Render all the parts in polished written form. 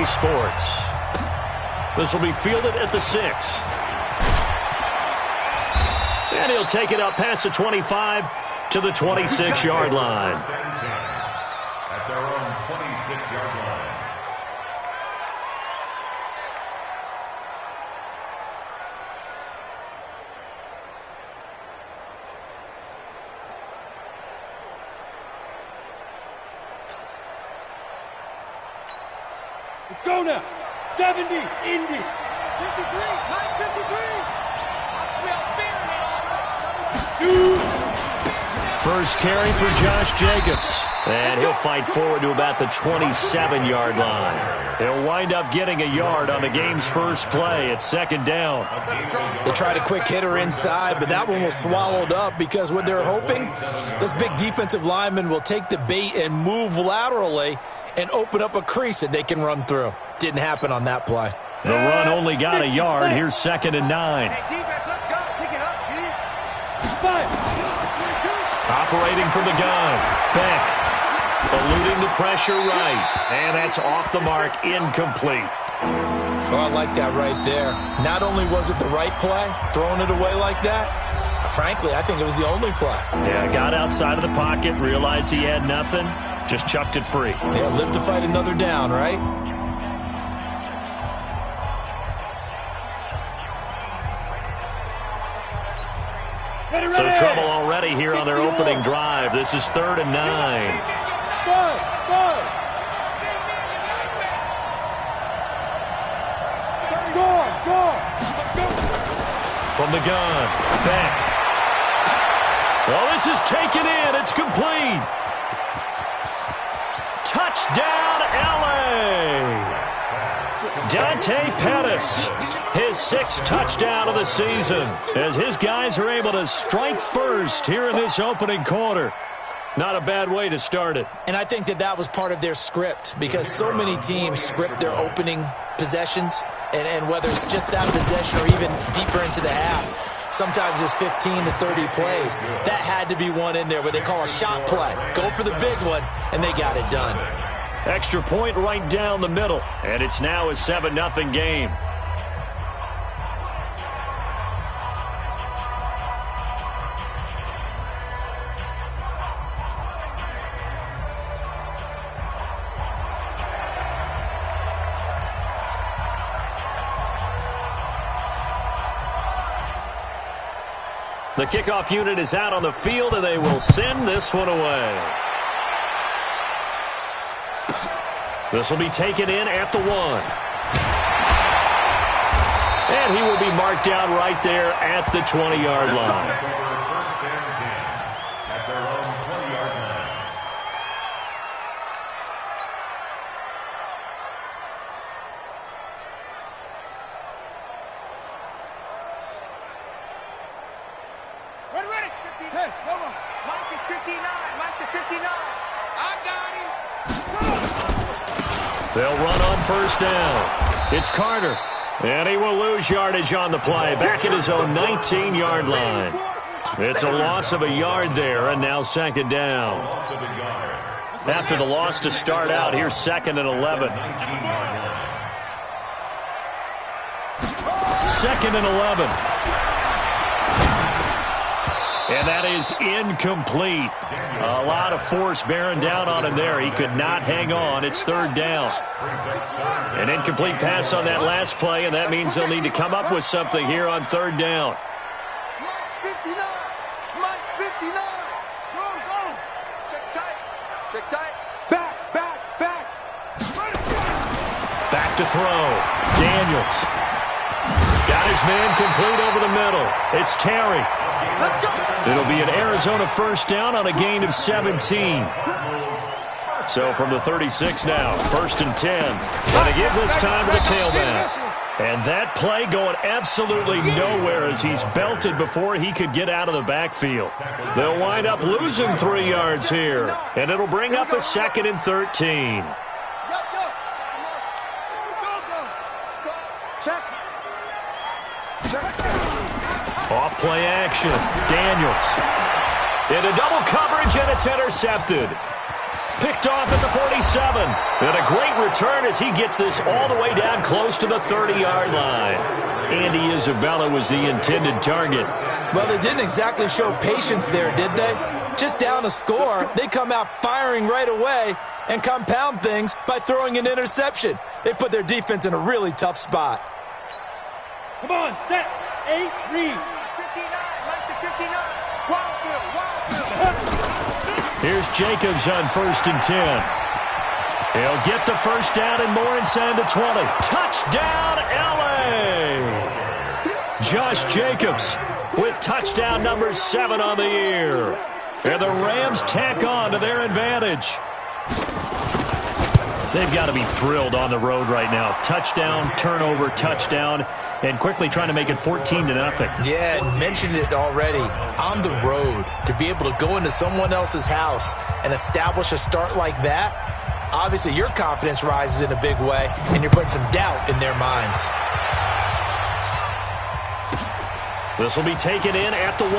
Sports. This will be fielded at the 6. And he'll take it up past the 25 to the 26-yard line. At their own 26-yard line. Let's go now. 70, Indy. 53, Mike, 53. I smell fear, man. Shoot. First carry for Josh Jacobs. And he'll fight forward to about the 27-yard line. He'll wind up getting a yard on the game's first play at second down. They tried a quick hitter inside, but that one was swallowed up because what they're hoping, this big defensive lineman will take the bait and move laterally and open up a crease that they can run through. Didn't happen on that play. The run only got a yard. Here's 2nd and 9. Hey, defense, let's go. Pick it up, G. Operating from the gun. Beck. Eluding the pressure right. And that's off the mark. Incomplete. Oh, I like that right there. Not only was it the right play, throwing it away like that, frankly, I think it was the only play. Yeah, got outside of the pocket, realized he had nothing, just chucked it free. Yeah, live to fight another down, right? So trouble already here on their opening drive. This is 3rd and 9. From the gun, Beck. Well, this is taken in. It's complete. Touchdown, L.A. Dante Pettis, his 6th touchdown of the season, as his guys are able to strike first here in this opening quarter. Not a bad way to start it. And I think that was part of their script, because so many teams script their opening possessions, and whether it's just that possession or even deeper into the half, sometimes it's 15 to 30 plays. That had to be one in there where they call a shot play. Go for the big one, and they got it done. Extra point right down the middle, and it's now a 7-0 game. The kickoff unit is out on the field, and they will send this one away. This will be taken in at the 1. And he will be marked down right there at the 20-yard line. First and 10 at their own 20-yard line. Ready. Hey, come on. Mike is 59. Mike is 59. I got him. They'll run on first down. It's Carter. And he will lose yardage on the play. Back at his own 19-yard line. It's a loss of a yard there, and now 2nd down. After the loss to start out, here's 2nd and 11. 2nd and 11. And that is incomplete. A lot of force bearing down on him there. He could not hang on. It's 3rd down. An incomplete pass on that last play, and that means they'll need to come up with something here on 3rd down. Mike 59. Mike 59. Go. Check tight. Back. Back to throw. Daniels. Got his man complete over the middle. It's Terry. Let's go. It'll be an Arizona first down on a gain of 17. So from the 36 now, 1st and 10. Going to give this time to the tailback. And that play going absolutely nowhere as he's belted before he could get out of the backfield. They'll wind up losing 3 yards here. And it'll bring up a 2nd and 13. Check. Off play action. Daniels. Into double coverage, and it's intercepted. Picked off at the 47. And a great return as he gets this all the way down close to the 30-yard line. Andy Isabella was the intended target. Well, they didn't exactly show patience there, did they? Just down a score, they come out firing right away and compound things by throwing an interception. They put their defense in a really tough spot. Come on, set. 8, read. 59, Mike to 59. Wildfield. Here's Jacobs on 1st and 10. He'll get the first down and more inside the 20. Touchdown, L.A. Josh Jacobs with touchdown number 7 on the year. And the Rams tack on to their advantage. They've got to be thrilled on the road right now. Touchdown, turnover, touchdown, and quickly trying to make it 14-0. Yeah, I mentioned it already. On the road, to be able to go into someone else's house and establish a start like that, obviously your confidence rises in a big way, and you're putting some doubt in their minds. This will be taken in at the 1.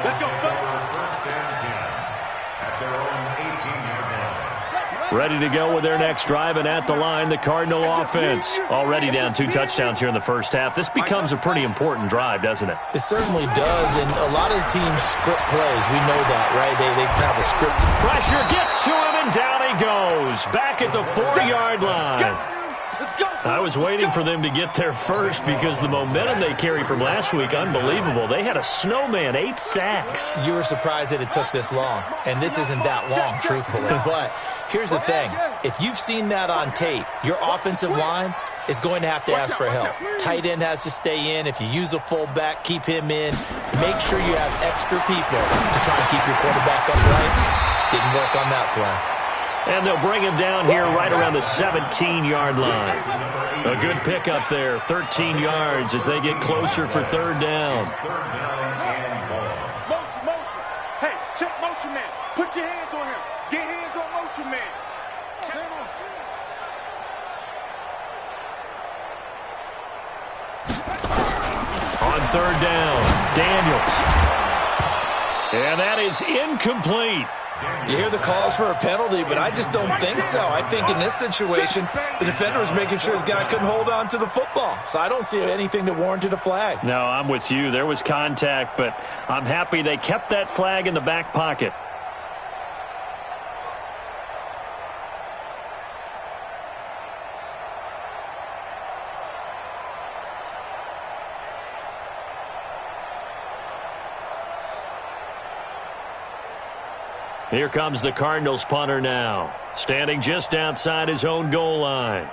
Let's go. First and 10 at their own 18-yard line. Ready to go with their next drive, and at the line, the Cardinal offense. Already down 2 touchdowns here in the first half. This becomes a pretty important drive, doesn't it? It certainly does, and a lot of the teams script plays. We know that, right? They have a script. Pressure gets to him, and down he goes. Back at the 4-yard line. Let's go. I was waiting for them to get there first because the momentum they carried from last week, unbelievable. They had a snowman, 8 sacks. You were surprised that it took this long, and this isn't that long, truthfully. But here's the thing. If you've seen that on tape, your offensive line is going to have to ask for help. Tight end has to stay in. If you use a fullback, keep him in. Make sure you have extra people to try and keep your quarterback upright. Didn't work on that play. And they'll bring him down here right around the 17-yard line. A good pickup there, 13 yards as they get closer for 3rd down. Motion. Hey, check motion man. Put your hands on him. Get hands on motion man. On 3rd down, Daniels. And that is incomplete. You hear the calls for a penalty, but I just don't think so. I think in this situation, the defender was making sure his guy couldn't hold on to the football. So I don't see anything that warranted a flag. No, I'm with you. There was contact, but I'm happy they kept that flag in the back pocket. Here comes the Cardinals punter now, standing just outside his own goal line.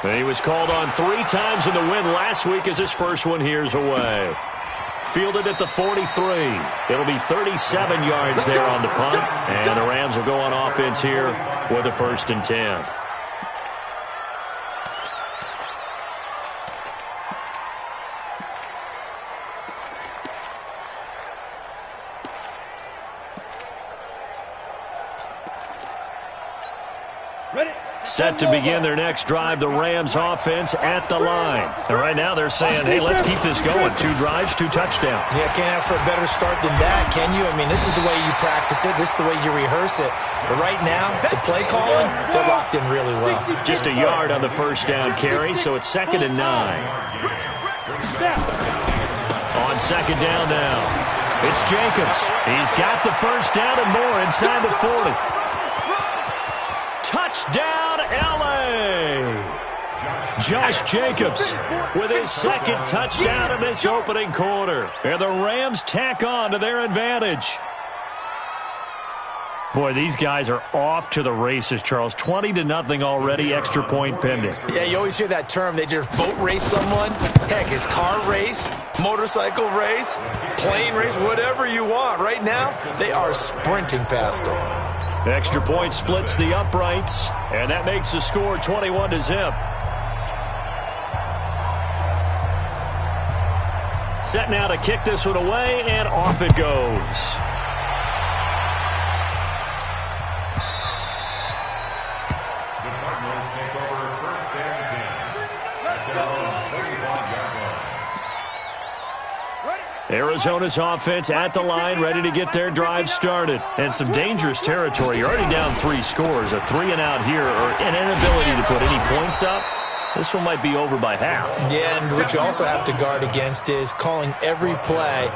And he was called on 3 times in the win last week as his first one here's away. Fielded at the 43. It'll be 37 yards there on the punt, and the Rams will go on offense here with a 1st and 10. Set to begin their next drive, the Rams offense at the line. And right now they're saying, hey, let's keep this going. 2 drives, 2 touchdowns. Yeah, can't ask for a better start than that, can you? I mean, this is the way you practice it. This is the way you rehearse it. But right now, the play calling, they're locked in really well. Just a yard on the first down carry, so it's 2nd and 9. On 2nd down now, it's Jacobs. He's got the first down and more inside the 40. Touchdown, L.A. Josh Jacobs with his 2nd touchdown in this opening quarter. And the Rams tack on to their advantage. Boy, these guys are off to the races, Charles. 20-0 already, extra point pending. Yeah, you always hear that term. They just boat race someone. Heck, it's car race, motorcycle race, plane race, whatever you want. Right now, they are sprinting past them. Extra point splits the uprights, and that makes the score 21-0. Set now to kick this one away, and off it goes. The Cardinals take over 1st and 10 at Arizona's offense at the line, ready to get their drive started. And some dangerous territory. You're already down 3 scores. A 3-and-out here, or an inability to put any points up. This one might be over by half. Yeah, and what you also have to guard against is calling every play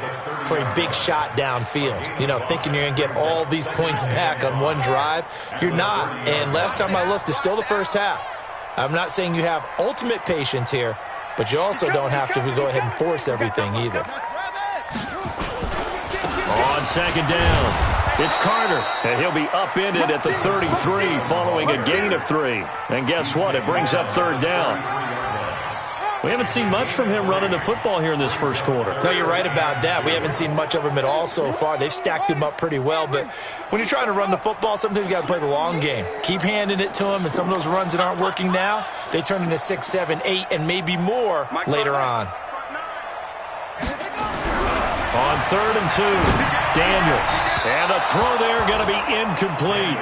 for a big shot downfield. You know, thinking you're going to get all these points back on one drive. You're not. And last time I looked, it's still the first half. I'm not saying you have ultimate patience here, but you also don't have to go ahead and force everything either. On second down, it's Carter, and he'll be upended at the 33 following a gain of 3. And guess what? It brings up third down. We haven't seen much from him running the football here in this first quarter. No, you're right about that. We haven't seen much of him at all so far. They've stacked him up pretty well, but when you're trying to run the football, sometimes you got to play the long game. Keep handing it to him, and some of those runs that aren't working now, they turn into 6, 7, 8, and maybe more later on. On 3rd and 2, Daniels. And the throw there going to be incomplete.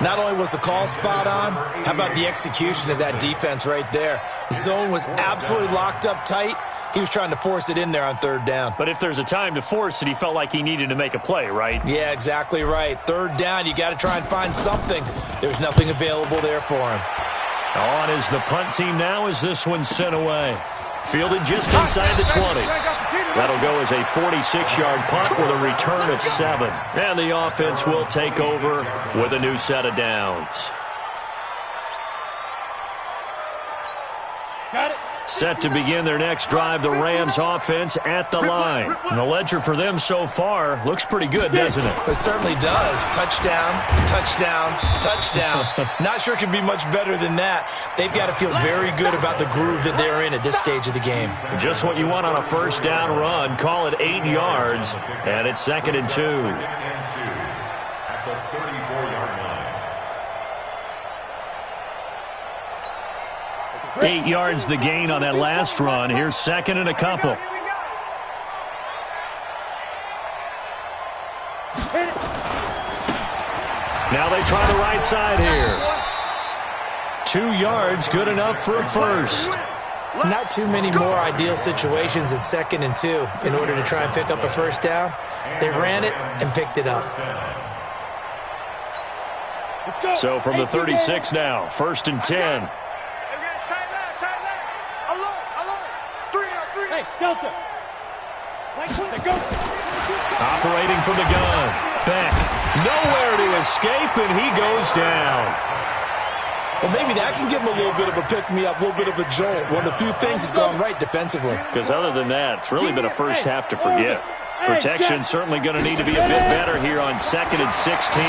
Not only was the call spot on, how about the execution of that defense right there? The zone was absolutely locked up tight. He was trying to force it in there on 3rd down. But if there's a time to force it, he felt like he needed to make a play, right? Yeah, exactly right. 3rd down, you got to try and find something. There's nothing available there for him. On is the punt team now as this one's sent away. Fielded just inside the 20. That'll go as a 46-yard punt with a return of 7. And the offense will take over with a new set of downs. Got it. Set to begin their next drive, the Rams offense at the line. And the ledger for them so far looks pretty good, doesn't it? It certainly does. Touchdown, touchdown, touchdown. Not sure it can be much better than that. They've got to feel very good about the groove that they're in at this stage of the game. Just what you want on a first down run. Call it 8 yards, and it's 2nd and 2. At the 34-yard line. 8 yards the gain on that last run. Here's 2nd and a couple. Now they try the right side here. 2 yards, good enough for a first. Not too many more ideal situations at 2nd and 2 in order to try and pick up a first down. They ran it and picked it up. So from the 36 now, 1st and 10. Hey, Delta. Operating from the gun. Beck. Nowhere to escape, and he goes down. Well, maybe that can give him a little bit of a pick-me-up, a little bit of a jolt. One of the few things that's gone right defensively. Because other than that, it's really been a first half to forget. Protection certainly going to need to be a bit better here on 2nd and 16.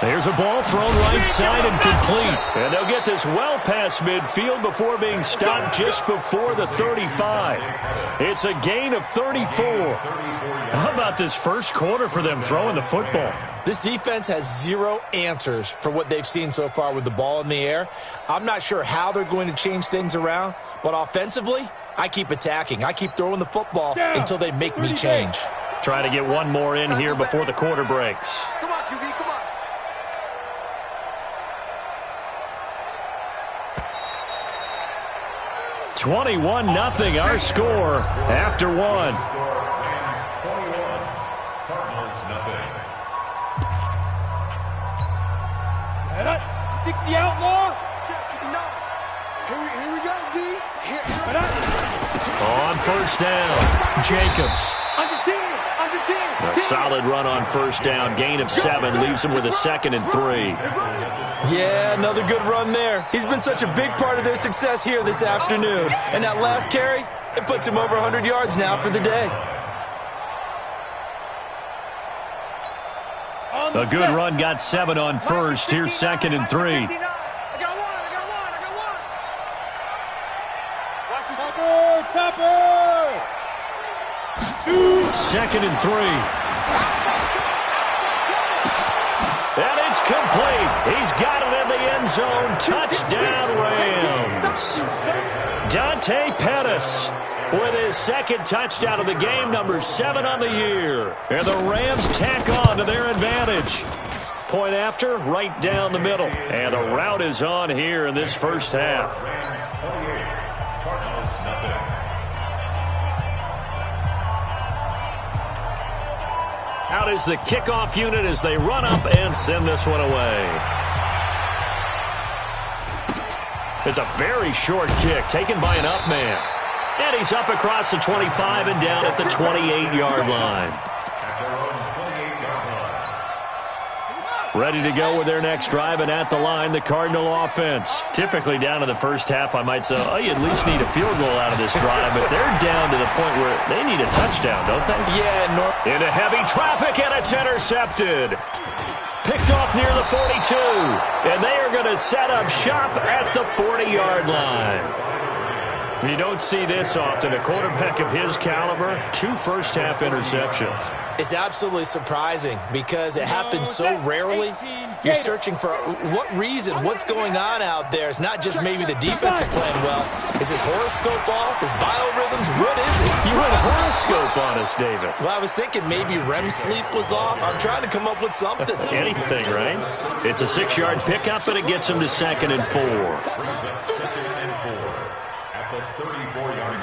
There's a ball thrown right side and complete. And they'll get this well past midfield before being stopped just before the 35. It's a gain of 34. How about this first quarter for them throwing the football? This defense has 0 answers for what they've seen so far with the ball in the air. I'm not sure how they're going to change things around, but offensively, I keep attacking. I keep throwing the football until they make me change. Trying to get one more in here before the quarter breaks. Come on, QB, come on. 21-0 our score after 1. 21, Cardinals nothing. 60 outlaw. Here we go, D. On first down, Jacobs. Under 10. A solid run on first down. Gain of 7 leaves him with a 2nd and 3. Yeah, another good run there. He's been such a big part of their success here this afternoon. And that last carry, it puts him over 100 yards now for the day. A good run got 7 on first. Here's 2nd and 3. I got one. Topper. 2nd and 3. And it's complete. He's got it in the end zone. Touchdown, Rams. Dante Pettis with his 2nd touchdown of the game, number 7 on the year. And the Rams tack on to their advantage. Point after, right down the middle. And the route is on here in this first half. Rams 28, Cardinals nothing. out is the kickoff unit as they run up and send this one away. It's a very short kick taken by an up man. And he's up across the 25 and down at the 28-yard line. Ready to go with their next drive, and at the line, the Cardinal offense. Typically down in the first half, I might say, oh, you at least need a field goal out of this drive, but they're down to the point where they need a touchdown, don't they? Yeah, into heavy traffic, and it's intercepted. Picked off near the 42, and they are going to set up shop at the 40-yard line. You don't see this often. A quarterback of his caliber, 2 first-half interceptions. It's absolutely surprising because it happens so rarely. You're searching for what reason, what's going on out there. It's not just maybe the defense is playing well. Is his horoscope off? His biorhythms? What is it? You went horoscope on us, David. Well, I was thinking maybe REM sleep was off. I'm trying to come up with something. Anything, right? It's a 6-yard pickup, and it gets him to 2nd and 4.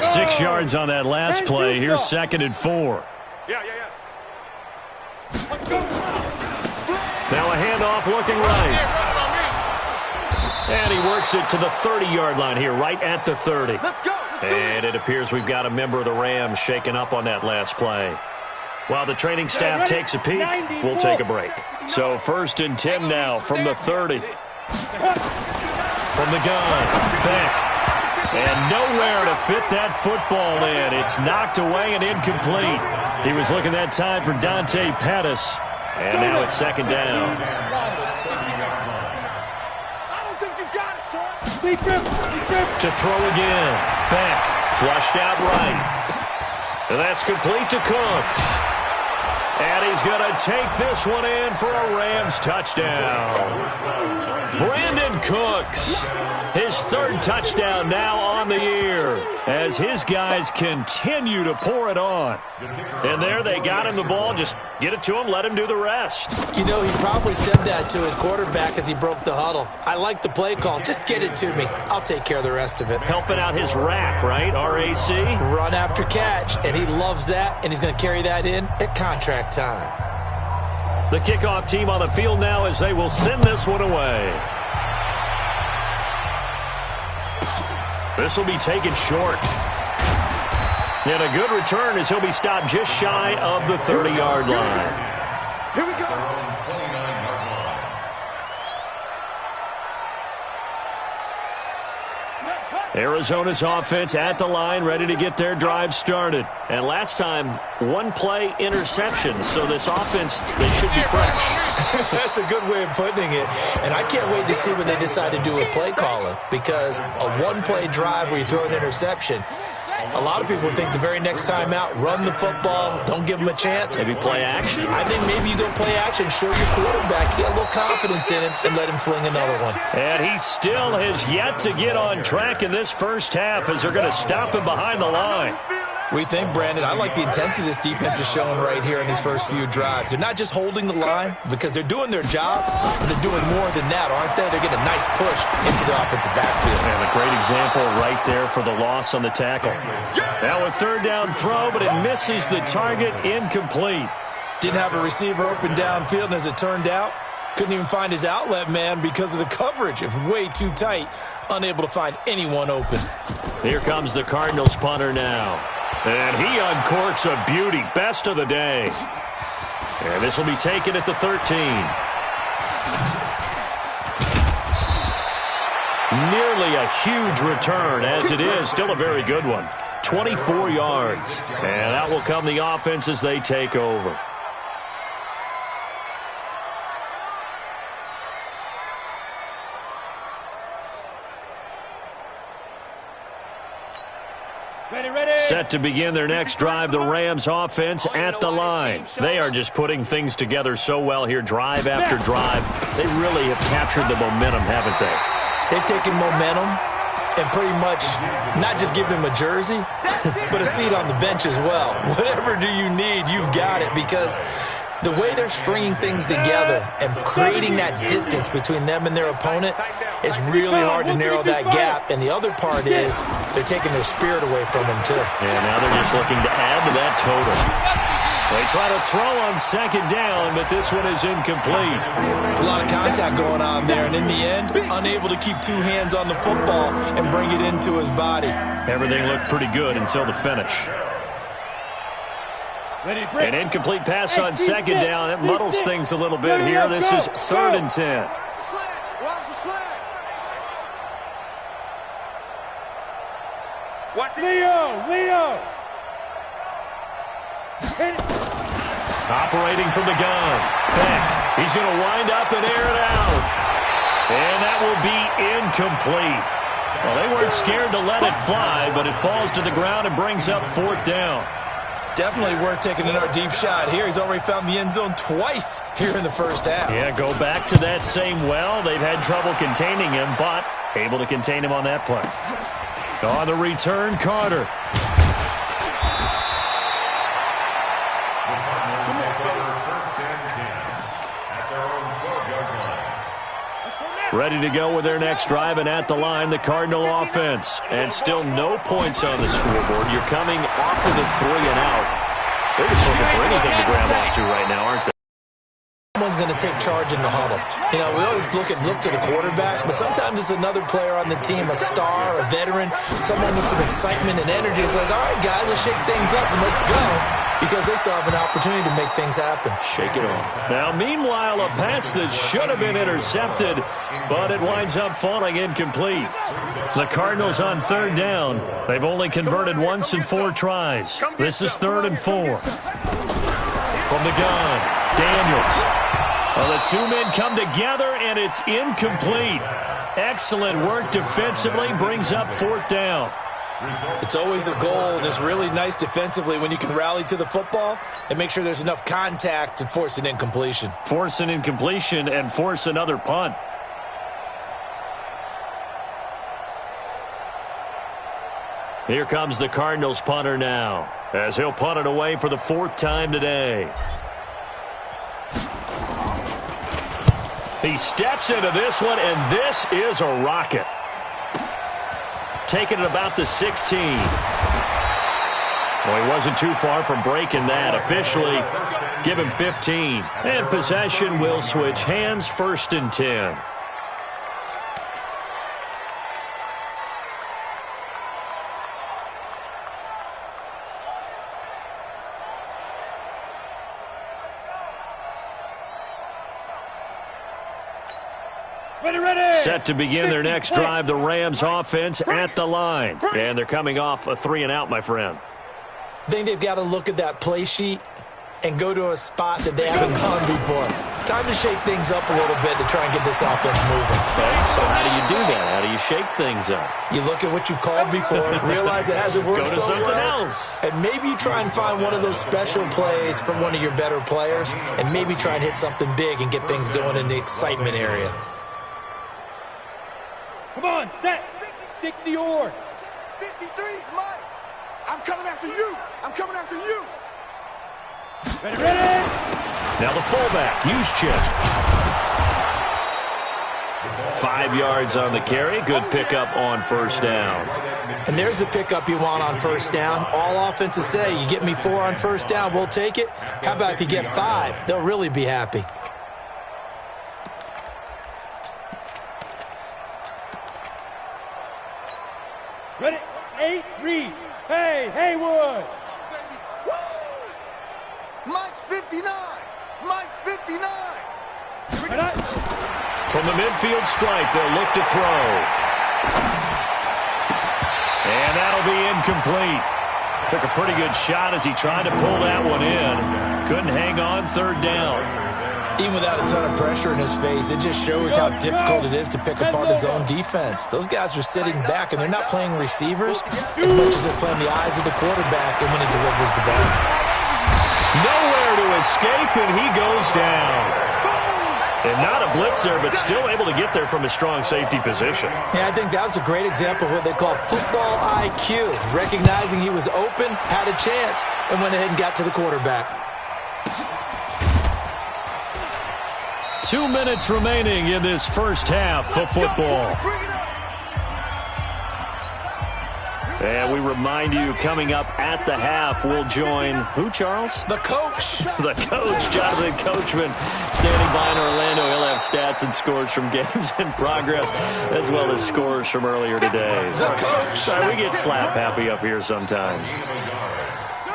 6 yards on that last play. Here's 2nd and 4. Now a handoff looking right. And he works it to the 30-yard line here, right at the 30. And it appears we've got a member of the Rams shaken up on that last play. While the training staff takes a peek, we'll take a break. So 1st and 10 now from the 30. From the gun, Beck. And nowhere to fit that football in. It's knocked away and incomplete. He was looking that time for Dante Pettis. And now it's 2nd down. I don't think you got it, son. To throw again. Beck, flushed out right. And that's complete to Cooks. And he's going to take this one in for a Rams touchdown. Brandon Cooks, his 3rd touchdown now on the year as his guys continue to pour it on. And there they got him the ball. Just get it to him, let him do the rest. You know, he probably said that to his quarterback as he broke the huddle. I like the play call. Just get it to me. I'll take care of the rest of it. Helping out his rack, right? RAC? Run after catch, and he loves that, and he's going to carry that in at contract time. The kickoff team on the field now as they will send this one away. This will be taken short. And a good return as he'll be stopped just shy of the 30-yard line. Here we go. Arizona's offense at the line, ready to get their drive started. And last time, 1-play interception. So this offense, they should be fresh. That's a good way of putting it. And I can't wait to see what they decide to do with play calling, because a 1-play drive where you throw an interception, a lot of people think the very next time out, run the football, don't give them a chance. Maybe play action? I think maybe you go play action, show your quarterback, get a little confidence in him, and let him fling another one. And he still has yet to get on track in this first half as they're going to stop him behind the line. We think, Brandon, I like the intensity this defense is showing right here in these first few drives. They're not just holding the line because they're doing their job, but they're doing more than that, aren't they? They're getting a nice push into the offensive backfield. And a great example right there for the loss on the tackle. Now a 3rd down throw, but it misses the target, incomplete. Didn't have a receiver open downfield, and as it turned out, couldn't even find his outlet man because of the coverage. It was way too tight, unable to find anyone open. Here comes the Cardinals punter now. And he uncorks a beauty. Best of the day. And this will be taken at the 13. Nearly a huge return, as it is. Still a very good one. 24 yards. And that will come the offense as they take over. Set to begin their next drive, the Rams offense at the line. They are just putting things together so well here, drive after drive. They really have captured the momentum, haven't they? They've taken momentum and pretty much not just give him a jersey, but a seat on the bench as well. Whatever do you need, you've got it, because the way they're stringing things together and creating that distance between them and their opponent, it's really hard to narrow that gap. And the other part is they're taking their spirit away from them, too. And now they're just looking to add to that total. They try to throw on second down, but this one is incomplete. There's a lot of contact going on there, and in the end, unable to keep two hands on the football and bring it into his body. Everything looked pretty good until the finish. An incomplete pass on second down. It muddles things a little bit here. This is 3rd and 10. Watch Leo. Operating from the gun. Beck. He's going to wind up and air it out. And that will be incomplete. Well, they weren't scared to let it fly, but it falls to the ground and brings up 4th down. Definitely worth taking another deep shot here. He's already found the end zone twice here in the first half. Yeah, go back to that same well. They've had trouble containing him, but able to contain him on that play. On the return, Carter. Ready to go with their next drive, and at the line, the Cardinal offense. And still no points on the scoreboard. You're coming off of the 3 and out. They're just looking for anything to grab onto right now, aren't they? Someone's going to take charge in the huddle. You know, we always look to the quarterback, but sometimes it's another player on the team, a star, a veteran, someone with some excitement and energy. It's like, all right, guys, let's shake things up and let's go, because they still have an opportunity to make things happen. Shake it off. Now, meanwhile, a pass that should have been intercepted, but it winds up falling incomplete. The Cardinals on 3rd down. They've only converted once in 4 tries. This is 3rd and 4. From the gun, Daniels. Well, the two men come together, and it's incomplete. Excellent work defensively, brings up 4th down. It's always a goal, and it's really nice defensively when you can rally to the football and make sure there's enough contact to force an incompletion. Force an incompletion and force another punt. Here comes the Cardinals punter now, as he'll punt it away for the 4th time today. He steps into this one, and this is a rocket. Taking it about the 16. Well, he wasn't too far from breaking that. Officially, give him 15. And possession will switch hands, 1st and 10. Set to begin their next drive, the Rams offense at the line. And they're coming off a 3 and out, my friend. I think they've got to look at that play sheet and go to a spot that they haven't gone before. Time to shake things up a little bit to try and get this offense moving. Okay, so how do you do that? How do you shake things up? You look at what you've called before, realize it hasn't worked so well. Go to something else. And maybe you try and find one of those special plays from one of your better players, and maybe try and hit something big and get things going in the excitement area. Come on, set. 60 or 53's Mike. I'm coming after you. I'm coming after you. Ready. Now the fullback, Juszczyk. 5 yards on the carry. Good pickup on 1st down. And there's the pickup you want on 1st down. All offenses say, you get me 4 on 1st down, we'll take it. How about if you get 5? They'll really be happy. Ready. 8-3. Hey, Haywood. Mike's 59. Mike's 59. From the midfield stripe, they'll look to throw. And that'll be incomplete. Took a pretty good shot as he tried to pull that one in. Couldn't hang on 3rd down. Even without a ton of pressure in his face, it just shows how difficult it is to pick apart his own defense. Those guys are sitting back, and they're not playing receivers as much as they're playing the eyes of the quarterback and when he delivers the ball. Nowhere to escape, and he goes down. And not a blitzer, but still able to get there from a strong safety position. Yeah, I think that was a great example of what they call football IQ. Recognizing he was open, had a chance, and went ahead and got to the quarterback. 2 minutes remaining in this 1st half of football. And we remind you, coming up at the half, we'll join who, Charles? The coach. The coach, Jonathan Coachman, standing by in Orlando. He'll have stats and scores from games in progress, as well as scores from earlier today. The coach. Sorry, we get slap happy up here sometimes.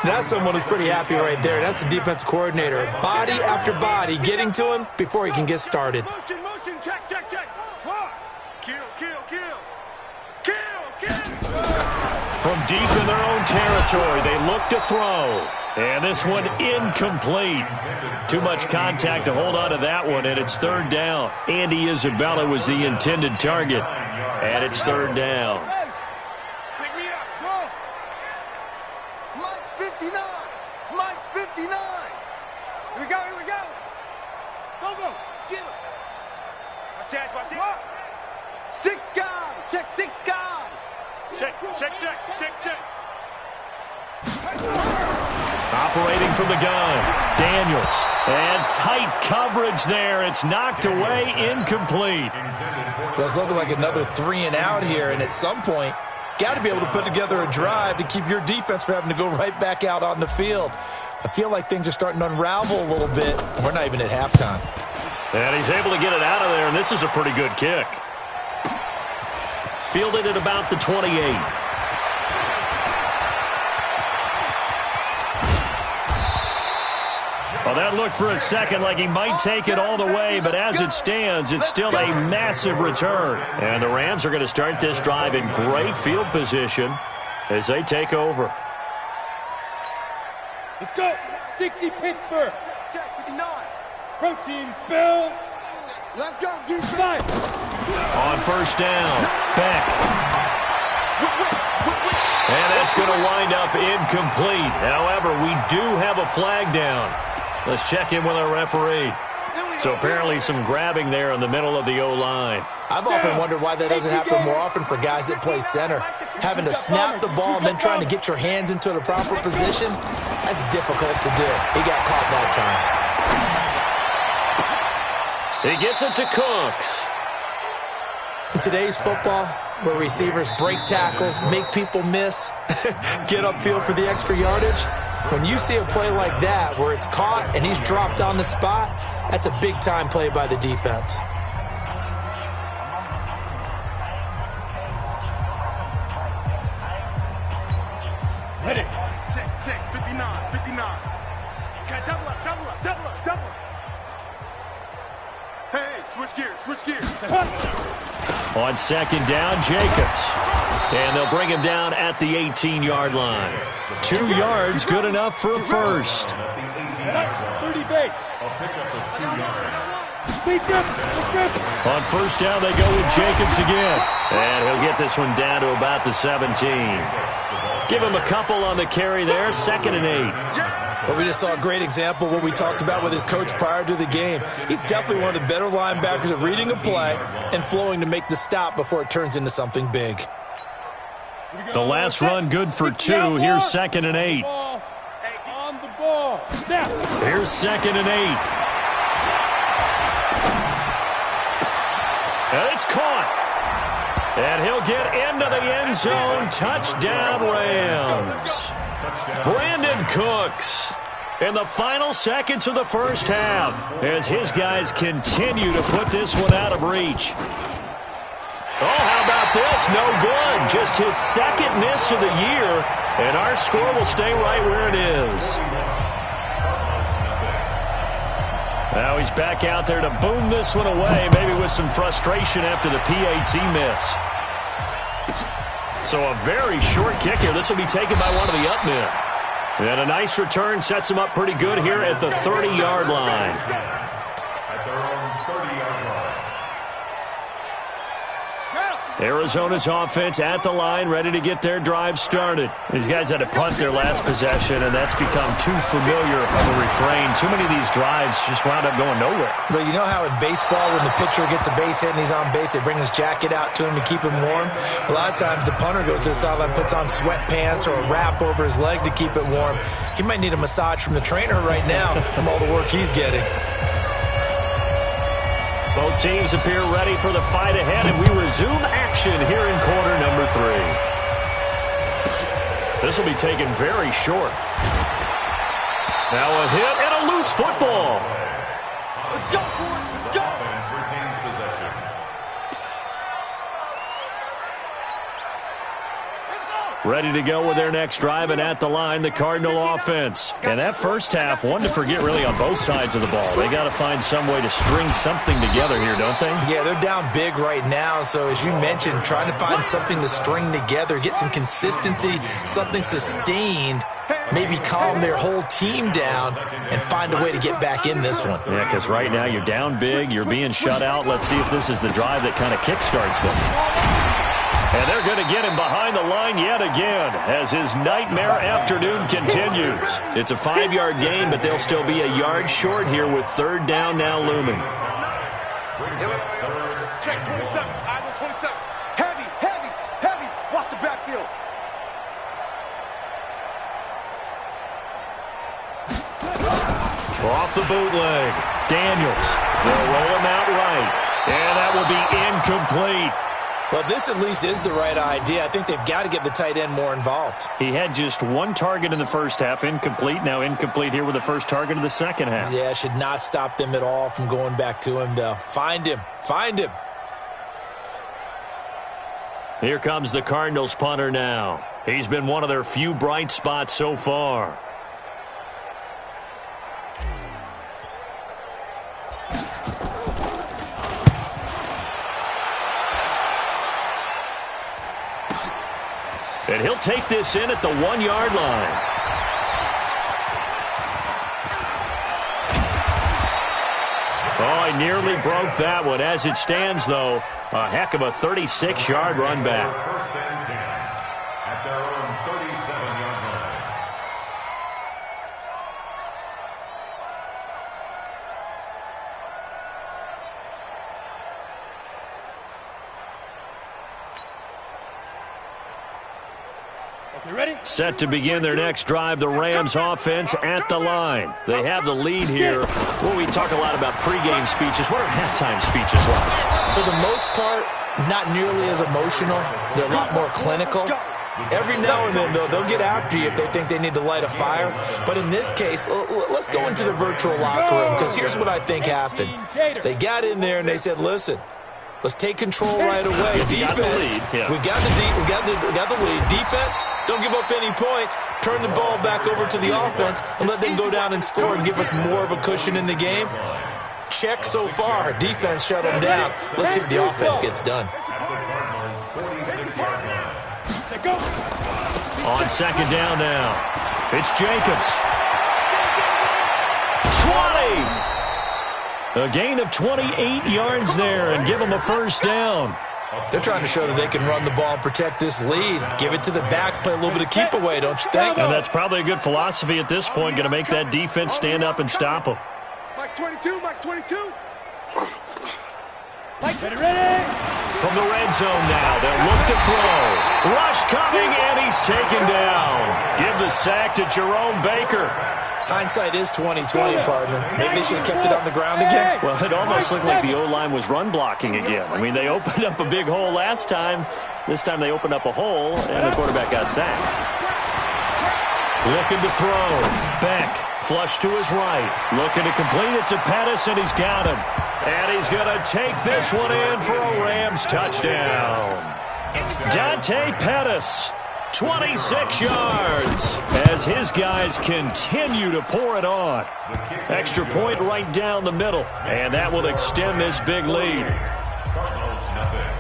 That's someone who's pretty happy right there. That's the defense coordinator. Body after body getting to him before he can get started. Motion, motion, check, check, check. Kill, kill, kill. Kill, kill. From deep in their own territory, they look to throw. And this one incomplete. Too much contact to hold on to that one, and it's third down. Andy Isabella was the intended target, and it's third down. Pick me up, go. Mike's 59. Mike's 59. Here we go, here we go. Go, go. Get him. Watch out, watch out. 6 guard. Check 6 guard. Check, check, check, check, check. Operating from the gun, Daniels. And tight coverage there. It's knocked away, incomplete. Well, it's looking like another 3 and out here, and at some point, got to be able to put together a drive to keep your defense from having to go right back out on the field. I feel like things are starting to unravel a little bit. We're not even at halftime. And he's able to get it out of there, and this is a pretty good kick. Fielded at about the 28. Well, that looked for a second like he might take it all the way, but as it stands, it's still a massive return. And the Rams are going to start this drive in great field position as they take over. Let's go. 60 Pittsburgh. Check 59. Protein spills. Let's go, defense. 5. On first down, Beck. And that's going to wind up incomplete. However, we do have a flag down. Let's check in with our referee. So apparently some grabbing there in the middle of the O-line. I've often wondered why that doesn't happen more often for guys that play center. Having to snap the ball and then trying to get your hands into the proper position, that's difficult to do. He got caught that time. He gets it to Cooks. In today's football, where receivers break tackles, make people miss, get upfield for the extra yardage, when you see a play like that where it's caught and he's dropped on the spot, that's a big-time play by the defense. Ready. Check, 59, 59. Okay, double up, double up, double up, double up. Hey, switch gears. On second down, Jacobs. And they'll bring him down at the 18-yard line. 2 yards, good enough for a first. 30 base. On first down, they go with Jacobs again. And he'll get this one down to about the 17. Give him a couple on the carry there, 2nd and 8. Well, we just saw a great example of what we talked about with his coach prior to the game. He's definitely one of the better linebackers at reading a play and flowing to make the stop before it turns into something big. The last run good for 2. Here's 2nd and 8. On the ball. Snap. Here's 2nd and 8. And it's caught. And he'll get into the end zone. Touchdown, Rams. Brandon Cooks in the final seconds of the first half as his guys continue to put this one out of reach. Oh, how about this? No good. Just his 2nd miss of the year, and our score will stay right where it is. Now he's back out there to boom this one away, maybe with some frustration after the PAT miss. So a very short kick here. This will be taken by one of the up men. And a nice return sets him up pretty good here at the 30-yard line. At their own 30-yard line. Arizona's offense at the line, ready to get their drive started. These guys had to punt their last possession, and that's become too familiar of a refrain. Too many of these drives just wound up going nowhere. But you know how in baseball, when the pitcher gets a base hit and he's on base, they bring his jacket out to him to keep him warm? A lot of times the punter goes to the sideline, puts on sweatpants or a wrap over his leg to keep it warm. He might need a massage from the trainer right now from all the work he's getting. Both teams appear ready for the fight ahead, and we resume action here in quarter number 3. This will be taken very short. Now a hit and a loose football. Let's go, boys. Let's go. Offense retains possession. Ready to go with their next drive, and at the line, the Cardinal offense. And that first half, one to forget really on both sides of the ball. They got to find some way to string something together here, don't they? Yeah, they're down big right now, so as you mentioned, trying to find something to string together, get some consistency, something sustained, maybe calm their whole team down and find a way to get back in this one. Yeah, because right now you're down big, you're being shut out. Let's see if this is the drive that kind of kickstarts them. And they're going to get him behind the line yet again as his nightmare afternoon continues. It's a 5-yard gain, but they'll still be a yard short here with third down now looming. Check 27. Eyes on 27. Heavy, heavy, heavy. Watch the backfield. Off the bootleg. Daniels. They'll roll him out right. And that will be incomplete. Well, this at least is the right idea. I think they've got to get the tight end more involved. He had just one target in the first half, incomplete. Now incomplete here with the first target of the second half. Yeah, should not stop them at all from going back to him, though. Find him. Find him. Here comes the Cardinals punter now. He's been one of their few bright spots so far. And he'll take this in at the 1-yard line. Oh, he nearly broke that one. As it stands, though, a heck of a 36-yard run back. First and 10 at their own 37-yard line. Ready? Set to begin their next drive, the Rams offense at the line. They have the lead here. Well, we talk a lot about pregame speeches. What are halftime speeches like? For the most part, not nearly as emotional. They're a lot more clinical. Every now and then, though, they'll get after you if they think they need to light a fire. But in this case, let's go into the virtual locker room, because here's what I think happened. They got in there and they said, listen, let's take control right away. Defense, we got the lead. Defense, don't give up any points. Turn the ball back over to the offense and let them go down and score and give us more of a cushion in the game. Check so far. Defense shut them down. Let's see if the offense gets done. On second down now, it's Jacobs. 20! A gain of 28 yards there and give them a first down. They're trying to show that they can run the ball and protect this lead. Give it to the backs, play a little bit of keep away, don't you think? And that's probably a good philosophy at this point, going to make that defense stand up and stop them. Mike 22, Mike 22. Mike, ready? From the red zone now, they'll look to throw. Rush coming, and he's taken down. Give the sack to Jerome Baker. Hindsight is 20/20, partner. Maybe they should have kept it on the ground again. Well, it almost looked like the O-line was run blocking again. I mean, they opened up a big hole last time. This time they opened up a hole, and the quarterback got sacked. Looking to throw. Beck, flush to his right. Looking to complete it to Pettis, and he's got him. And he's going to take this one in for a Rams touchdown. Dante Pettis, 26 yards, as his guys continue to pour it on. Extra point right down the middle, and that will extend this big lead. Cardinals, nothing.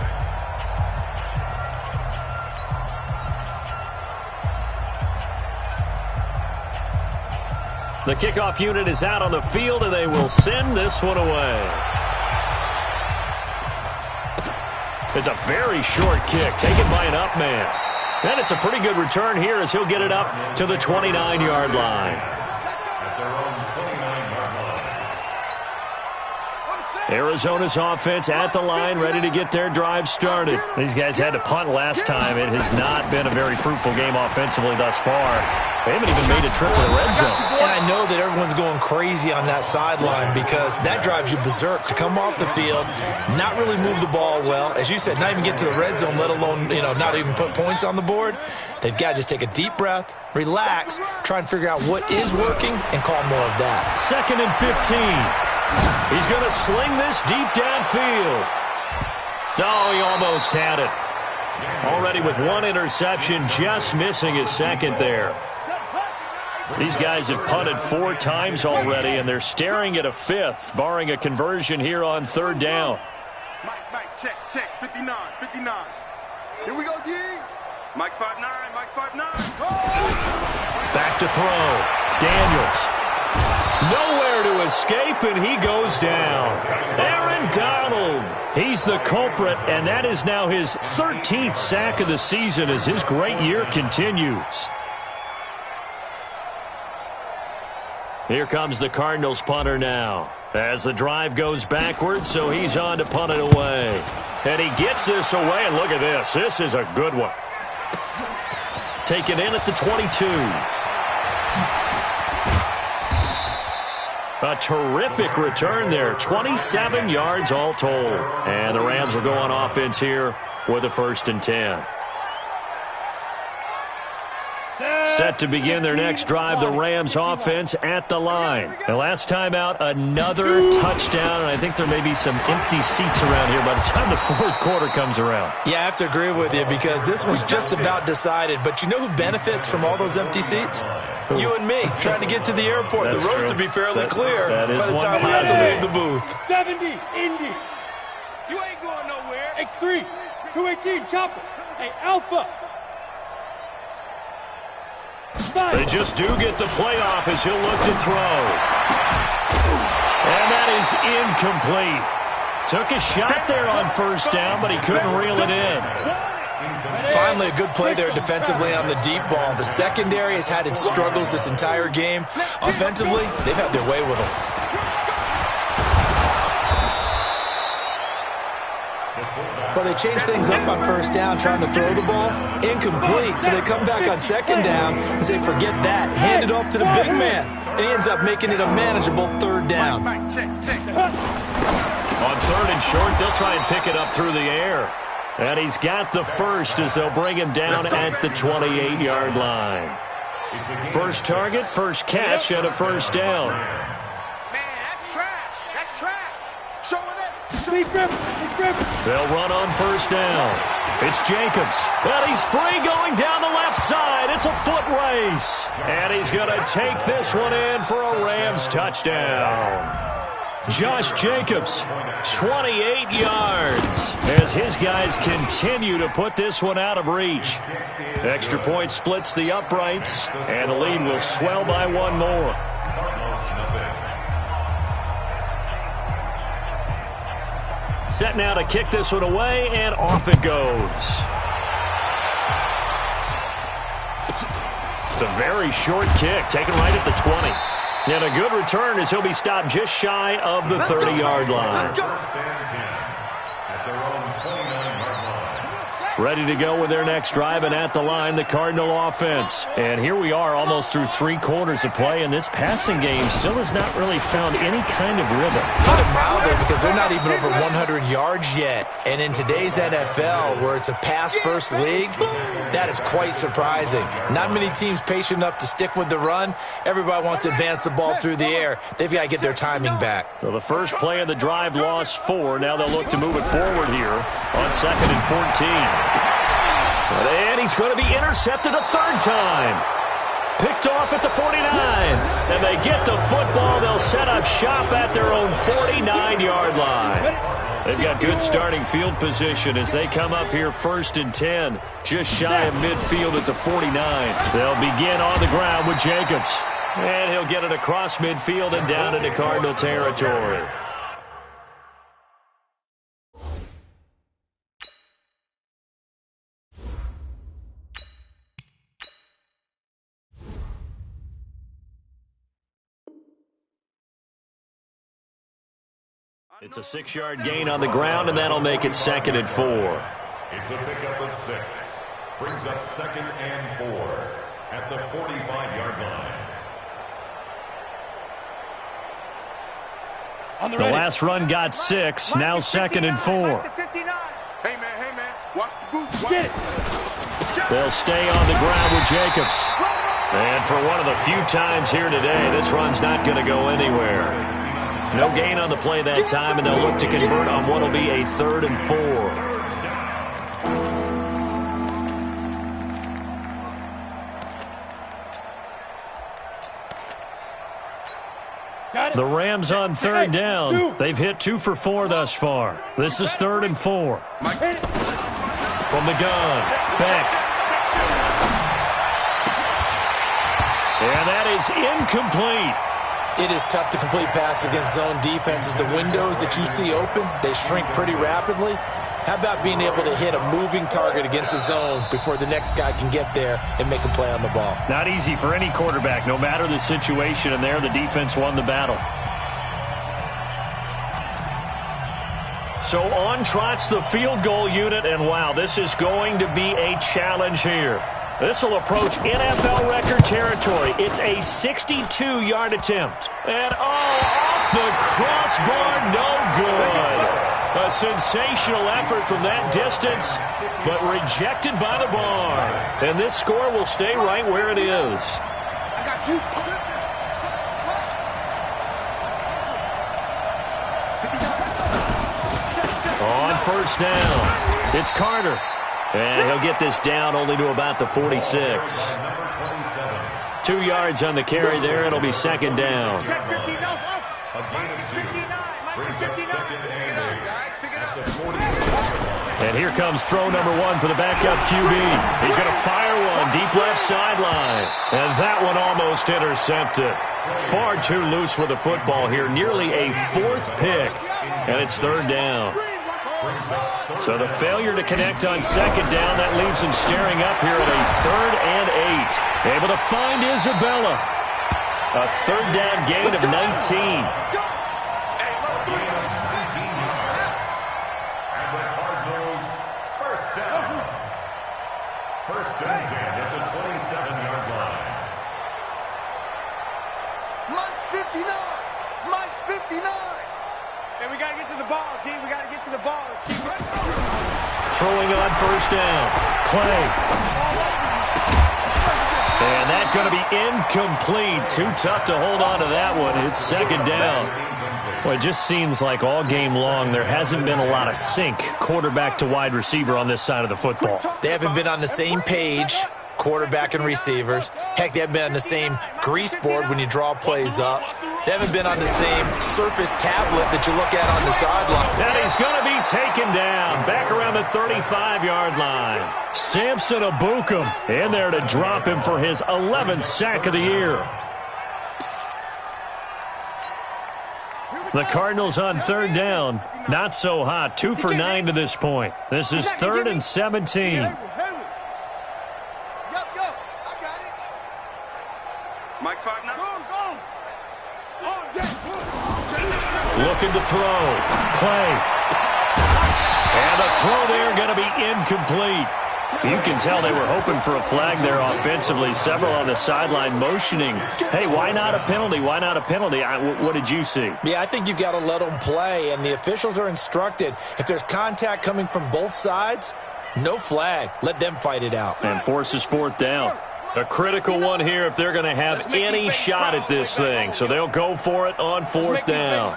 The kickoff unit is out on the field, and they will send this one away. It's a very short kick, taken by an up man. And it's a pretty good return here as he'll get it up to the 29-yard line. At their own 29-yard line. Arizona's offense at the line, ready to get their drive started. These guys had to punt last time. It has not been a very fruitful game offensively thus far. They haven't even made a trip to the red zone. And I know that everyone's going crazy on that sideline because that drives you berserk to come off the field, not really move the ball well. As you said, not even get to the red zone, let alone, not even put points on the board. They've got to just take a deep breath, relax, try and figure out what is working, and call more of that. 2nd and 15. He's going to sling this deep downfield. No, he almost had it. Already with one interception, just missing his second there. These guys have punted 4 times already, and they're staring at a 5th, barring a conversion here on 3rd down. Mike, check, 59. Here we go, D. Mike 5'9", Mike 5'9". Back to throw. Daniels. Nowhere to escape, and he goes down. Aaron Donald. He's the culprit, and that is now his 13th sack of the season as his great year continues. Here comes the Cardinals punter now. As the drive goes backwards, so he's on to punt it away. And he gets this away, and look at this. This is a good one. Taken in at the 22. A terrific return there. 27 yards all told. And the Rams will go on offense here with a 1st and 10. Set to begin their next drive, the Rams offense at the line. And last time out, another touchdown, and I think there may be some empty seats around here by the time the 4th quarter comes around. Yeah, I have to agree with you because this was just about decided. But you know who benefits from all those empty seats? You and me, trying to get to the airport. That's the roads true. will be fairly clear that is by the time we one have to leave the booth. 70, Indy. You ain't going nowhere. X3, 218, chopper. Hey, Alpha. They just do get the playoff as he'll look to throw. And that is incomplete. Took a shot there on 1st down, but he couldn't reel it in. Finally, a good play there defensively on the deep ball. The secondary has had its struggles this entire game. Offensively, they've had their way with them. Well, they changed things up on 1st down, trying to throw the ball. Incomplete. So they come back on 2nd down and say, forget that. Hand it off to the big man. And he ends up making it a manageable 3rd down. Mike, check. On 3rd and short, they'll try and pick it up through the air. And he's got the 1st as they'll bring him down at the 28-yard line. First target, first catch, and a 1st down. Man, that's trash. That's trash. Show it up. Big grip. They'll run on 1st down. It's Jacobs. And he's free going down the left side. It's a foot race. And he's going to take this one in for a Rams touchdown. Josh Jacobs, 28 yards, as his guys continue to put this one out of reach. Extra point splits the uprights, and the lead will swell by 1 more. Set now to kick this one away, and off it goes. It's a very short kick, taken right at the 20. And a good return as he'll be stopped just shy of the 30-yard line. Ready to go with their next drive, and at the line, the Cardinal offense. And here we are almost through 3 quarters of play, and this passing game still has not really found any kind of rhythm. Put it mildly, because they're not even over 100 yards yet. And in today's NFL, where it's a pass-first league, that is quite surprising. Not many teams patient enough to stick with the run. Everybody wants to advance the ball through the air. They've got to get their timing back. So the first play of the drive lost 4. Now they'll look to move it forward here on 2nd and 14. And he's going to be intercepted a 3rd time. Picked off at the 49. And they get the football. They'll set up shop at their own 49-yard line. They've got good starting field position as they come up here 1st and 10. Just shy of midfield at the 49. They'll begin on the ground with Jacobs. And he'll get it across midfield and down into Cardinal territory. It's a 6-yard gain on the ground, and that'll make it 2nd and 4. It's a pickup of 6. Brings up 2nd and 4. at the 45-yard line. The last run got 6, now 2nd and 4. Hey, man, watch the boots. Get it. They'll stay on the ground with Jacobs. And for one of the few times here today, this run's not going to go anywhere. No gain on the play that time, and they'll look to convert on what will be a 3rd and 4. The Rams on 3rd down. They've hit 2 for 4 thus far. This is 3rd and 4. From the gun, Beck. And that is incomplete. It is tough to complete passes against zone defenses. The windows that you see open, they shrink pretty rapidly. How about being able to hit a moving target against a zone before the next guy can get there and make a play on the ball? Not easy for any quarterback, no matter the situation, and there the defense won the battle. So on trots the field goal unit, and wow, this is going to be a challenge here. This will approach NFL record territory. It's a 62-yard attempt. And off the crossbar, no good. A sensational effort from that distance, but rejected by the bar. And this score will stay right where it is. I got you. On 1st down, it's Carter. And he'll get this down only to about the 46. 2 yards on the carry there. It'll be 2nd down. A gain of 2. Brings up 2nd and 8 at the 46. And here comes throw number 1 for the backup QB. He's going to fire one deep left sideline. And that one almost intercepted. Far too loose with the football here. Nearly a 4th pick. And it's 3rd down. So the failure to connect on 2nd down, that leaves him staring up here at a 3rd and 8. Able to find Isabella. A 3rd down gain of 19. First and 10 at the 27-yard line. Mike's 59. Mike's 59. Hey, we got to get to the ball, team. We got to get to the ball. Let's keep running. Throwing on 1st down. Play. And that's going to be incomplete. Too tough to hold on to that one. It's 2nd down. Well, it just seems like all game long there hasn't been a lot of sync quarterback to wide receiver on this side of the football. They haven't been on the same page, quarterback and receivers. Heck, they haven't been on the same grease board when you draw plays up. They haven't been on the same surface tablet that you look at on the sideline. And he's going to be taken down back around the 35-yard line. Samson Abukum in there to drop him for his 11th sack of the year. The Cardinals on 3rd down. Not so hot. 2 for 9 to this point. This is 3rd and 17. Yup, I got it. Mike 5 now. Go. Looking to throw. Play. And the throw there going to be incomplete. You can tell they were hoping for a flag there offensively. Several on the sideline motioning. Hey, why not a penalty? Why not a penalty? What did you see? Yeah, I think you've got to let them play, and the officials are instructed. If there's contact coming from both sides, no flag. Let them fight it out. And forces 4th down. A critical one here if they're going to have any shot at this thing. So they'll go for it on 4th down.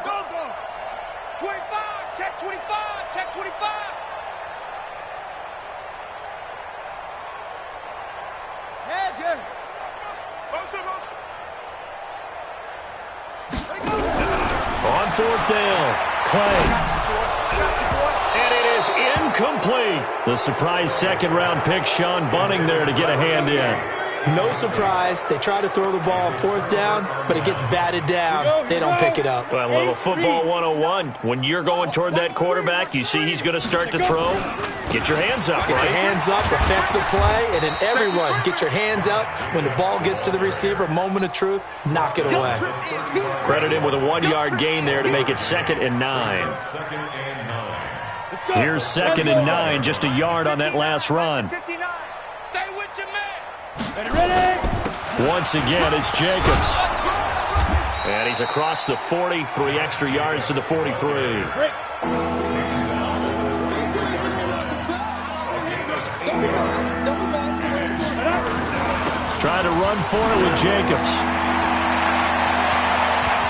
25, check 25, check 25. On 4th down, Clay. And it is incomplete. The surprise 2nd-round pick, Sean Bunning there to get a hand in. No surprise. They try to throw the ball 4th down, but it gets batted down. They don't pick it up. Well, a little football 101. When you're going toward that quarterback, you see he's going to start to throw. Get your hands up, Get right? your hands up, affect the play, and then everyone get your hands up. When the ball gets to the receiver, moment of truth, knock it away. Credit him with a 1-yard gain there to make it 2nd and 9. 2nd and 9. Here's 2nd and 9, just a yard on that last run. 59. Stay with your man. Ready? Once again, it's Jacobs. And he's across the 40, 3 extra yards to the 43. Trying to run for it with Jacobs.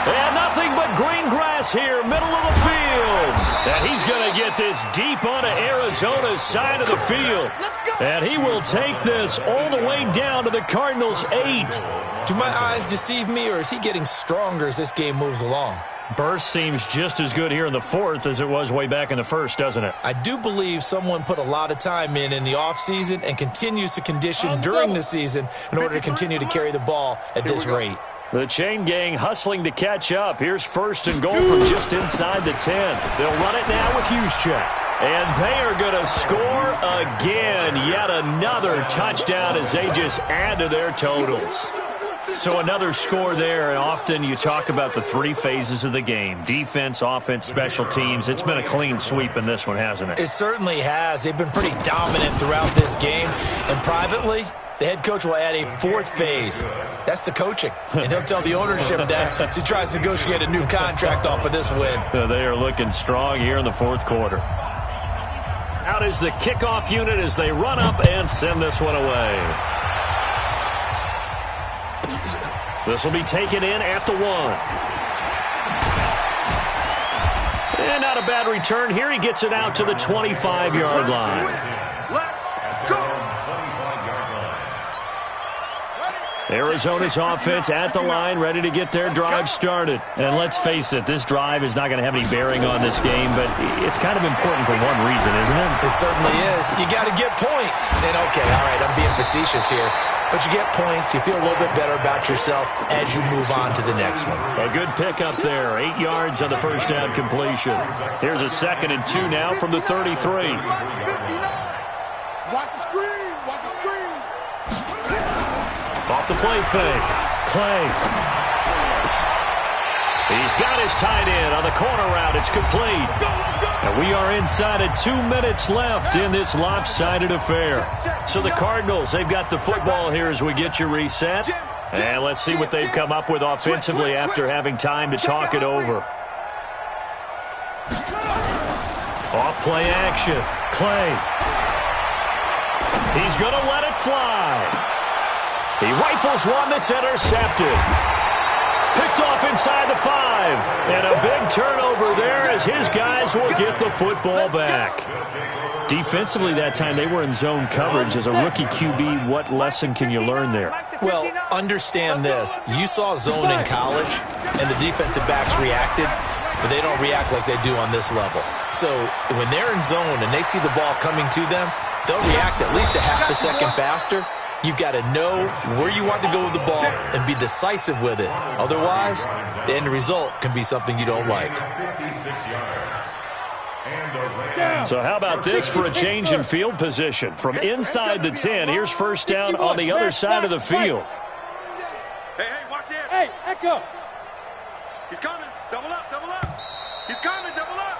And nothing but green grass here, middle of the field. And he's going to get this deep onto Arizona's side of the field. And he will take this all the way down to the Cardinals' 8. Do my eyes deceive me, or is he getting stronger as this game moves along? Burst seems just as good here in the 4th as it was way back in the 1st, doesn't it? I do believe someone put a lot of time in the offseason and continues to condition during the season in order to continue to carry the ball at this rate. The chain gang hustling to catch up. Here's 1st and goal from just inside the 10. They'll run it now with Juszczyk. And they are going to score again. Yet another touchdown as they just add to their totals. So another score there, and often you talk about the 3 phases of the game. Defense, offense, special teams. It's been a clean sweep in this one, hasn't it? It certainly has. They've been pretty dominant throughout this game. And privately, the head coach will add a 4th phase. That's the coaching. And he'll tell the ownership that as he tries to negotiate a new contract off of this win. They are looking strong here in the 4th quarter. Out is the kickoff unit as they run up and send this one away. This will be taken in at the 1. And not a bad return here. He gets it out to the 25-yard line. Arizona's offense at the line, ready to get their drive started. And let's face it, this drive is not going to have any bearing on this game, but it's kind of important for one reason, isn't it? It certainly is. You got to get points. And, okay, all right, I'm being facetious here. But you get points, you feel a little bit better about yourself as you move on to the next one. A good pickup there, 8 yards on the first down completion. Here's a 2nd and 2 now from the 33. Watch the screen, watch the screen. Off the play fake. Clay. He's got his tight end on the corner route. It's complete. And we are inside of 2 minutes left in this lopsided affair. So the Cardinals, they've got the football here as we get you reset. And let's see what they've come up with offensively after having time to talk it over. Off play action. Clay. He's going to let it fly. He rifles one that's intercepted. Picked off inside the 5. And a big turnover there as his guys will get the football back. Defensively that time, they were in zone coverage. As a rookie QB, what lesson can you learn there? Well, understand this. You saw zone in college, and the defensive backs reacted, but they don't react like they do on this level. So when they're in zone and they see the ball coming to them, they'll react at least a half a second faster. You've got to know where you want to go with the ball and be decisive with it. Otherwise, the end result can be something you don't like. So how about this for a change in field position? From inside the 10, here's first down on the other side of the field. Hey, watch it. Hey, Echo. He's coming. Double up, double up. He's coming, double up.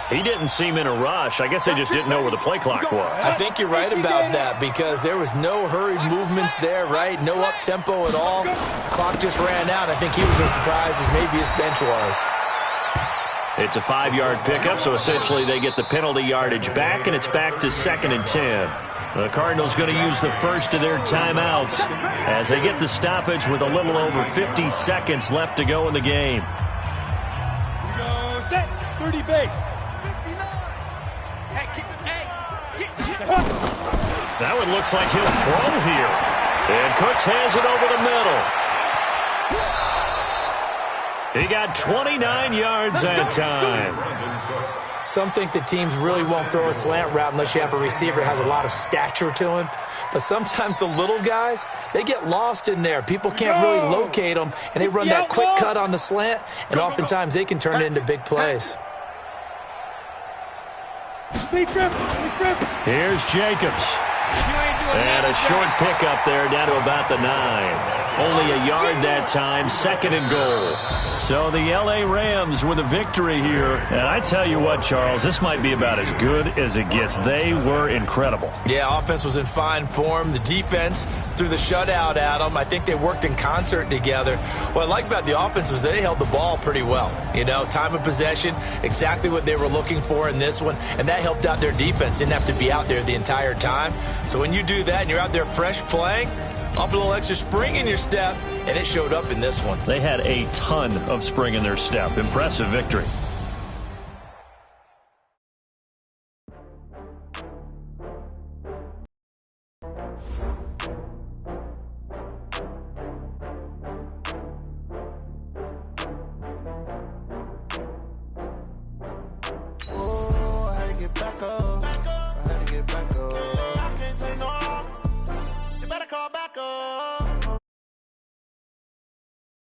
He didn't seem in a rush. I guess they just didn't know where the play clock was. I think you're right about that because there was no hurried movements there, right? No up-tempo at all. The clock just ran out. I think he was as surprised as maybe his bench was. It's a 5-yard pickup, so essentially they get the penalty yardage back, and it's back to 2nd and 10. The Cardinals going to use the first of their timeouts as they get the stoppage with a little over 50 seconds left to go in the game. Here we go, set, 30 base. That one looks like he'll throw here. And Cooks has it over the middle. He got 29 yards that time. Some think that teams really won't throw a slant route unless you have a receiver that has a lot of stature to him. But sometimes the little guys, they get lost in there. People can't really locate them, and they run that quick cut on the slant, and oftentimes they can turn it into big plays. Here's Jacobs. And a short pickup there down to about the 9. Only a yard that time, 2nd and goal. So the L.A. Rams with a victory here. And I tell you what, Charles, this might be about as good as it gets. They were incredible. Yeah, offense was in fine form. The defense threw the shutout at them. I think they worked in concert together. What I like about the offense was they held the ball pretty well. You know, time of possession, exactly what they were looking for in this one. And that helped out their defense. Didn't have to be out there the entire time. So when you do that and you're out there fresh playing, up a little extra spring in your step, and it showed up in this one. They had a ton of spring in their step. Impressive victory.